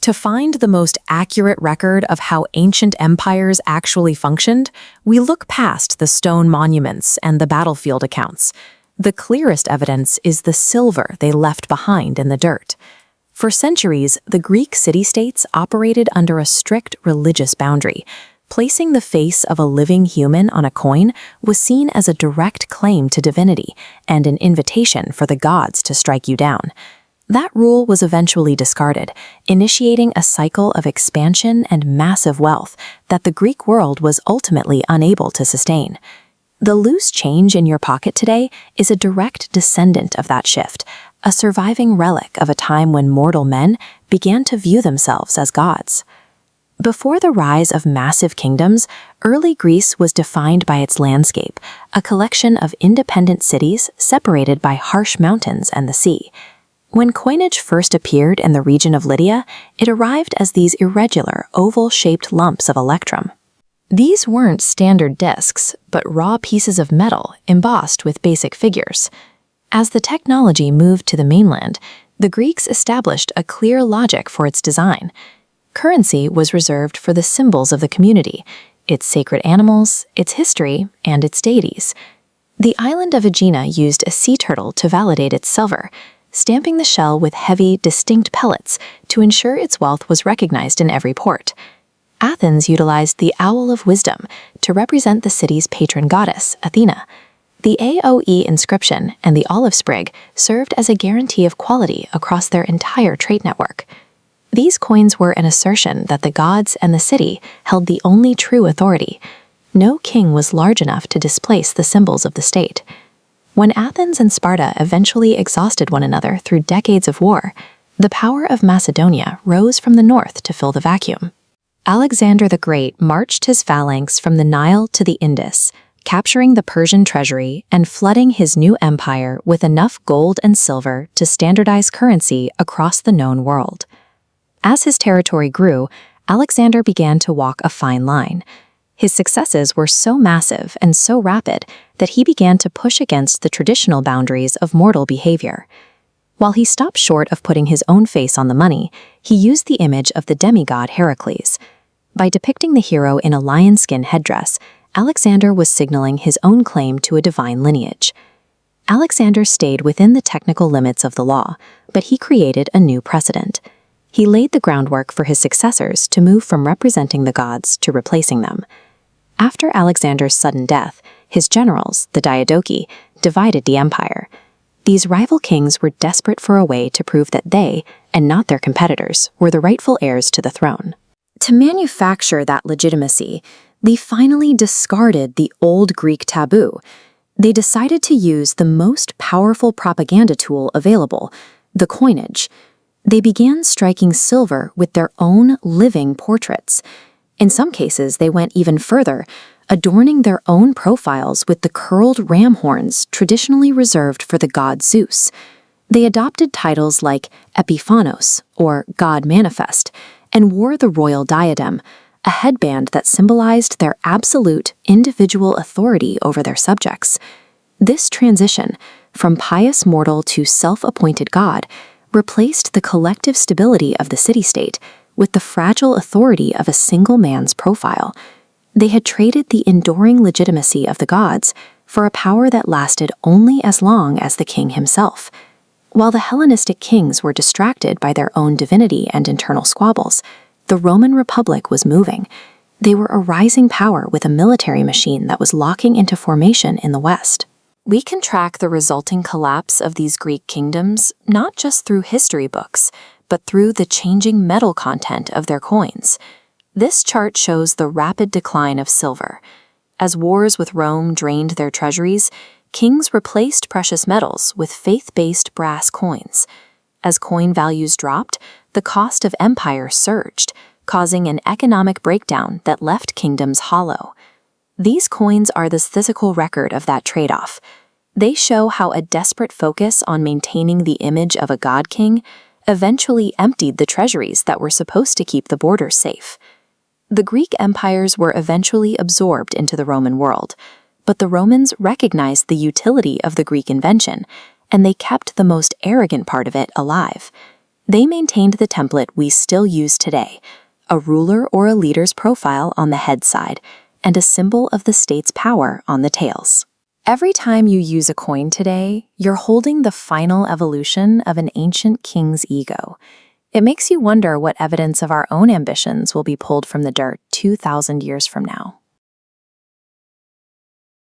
To find the most accurate record of how ancient empires actually functioned, we look past the stone monuments and the battlefield accounts. The clearest evidence is the silver they left behind in the dirt. For centuries, the Greek city-states operated under a strict religious boundary. Placing the face of a living human on a coin was seen as a direct claim to divinity and an invitation for the gods to strike you down. That rule was eventually discarded, initiating a cycle of expansion and massive wealth that the Greek world was ultimately unable to sustain. The loose change in your pocket today is a direct descendant of that shift, a surviving relic of a time when mortal men began to view themselves as gods. Before the rise of massive kingdoms, early Greece was defined by its landscape, a collection of independent cities separated by harsh mountains and the sea. When coinage first appeared in the region of Lydia, it arrived as these irregular, oval-shaped lumps of electrum. These weren't standard discs, but raw pieces of metal embossed with basic figures. As the technology moved to the mainland, the Greeks established a clear logic for its design. Currency was reserved for the symbols of the community, its sacred animals, its history, and its deities. The island of Aegina used a sea turtle to validate its silver, stamping the shell with heavy, distinct pellets to ensure its wealth was recognized in every port. Athens utilized the owl of wisdom to represent the city's patron goddess, Athena. The AOE inscription and the olive sprig served as a guarantee of quality across their entire trade network. These coins were an assertion that the gods and the city held the only true authority. No king was large enough to displace the symbols of the state. When Athens and Sparta eventually exhausted one another through decades of war, the power of Macedonia rose from the north to fill the vacuum. Alexander the Great marched his phalanx from the Nile to the Indus, capturing the Persian treasury and flooding his new empire with enough gold and silver to standardize currency across the known world. As his territory grew, Alexander began to walk a fine line. His successes were so massive and so rapid that he began to push against the traditional boundaries of mortal behavior. While he stopped short of putting his own face on the money, he used the image of the demigod Heracles. By depicting the hero in a lion skin headdress, Alexander was signaling his own claim to a divine lineage. Alexander stayed within the technical limits of the law, but he created a new precedent. He laid the groundwork for his successors to move from representing the gods to replacing them. After Alexander's sudden death, his generals, the Diadochi, divided the empire. These rival kings were desperate for a way to prove that they, and not their competitors, were the rightful heirs to the throne. To manufacture that legitimacy, they finally discarded the old Greek taboo. They decided to use the most powerful propaganda tool available, the coinage. They began striking silver with their own living portraits. In some cases, they went even further, adorning their own profiles with the curled ram horns traditionally reserved for the god Zeus. They adopted titles like Epiphanos, or God Manifest, and wore the royal diadem, a headband that symbolized their absolute individual authority over their subjects. This transition, from pious mortal to self-appointed god, replaced the collective stability of the city-state with the fragile authority of a single man's profile. They had traded the enduring legitimacy of the gods for a power that lasted only as long as the king himself. While the Hellenistic kings were distracted by their own divinity and internal squabbles, the Roman Republic was moving. They were a rising power with a military machine that was locking into formation in the West. We can track the resulting collapse of these Greek kingdoms not just through history books, but through the changing metal content of their coins. This chart shows the rapid decline of silver. As wars with Rome drained their treasuries, kings replaced precious metals with faith-based brass coins. As coin values dropped, the cost of empire surged, causing an economic breakdown that left kingdoms hollow. These coins are the physical record of that trade-off. They show how a desperate focus on maintaining the image of a god-king eventually emptied the treasuries that were supposed to keep the borders safe. The Greek empires were eventually absorbed into the Roman world, but the Romans recognized the utility of the Greek invention, and they kept the most arrogant part of it alive. They maintained the template we still use today, a ruler or a leader's profile on the head side, and a symbol of the state's power on the tails. Every time you use a coin today, you're holding the final evolution of an ancient king's ego. It makes you wonder what evidence of our own ambitions will be pulled from the dirt 2,000 years from now.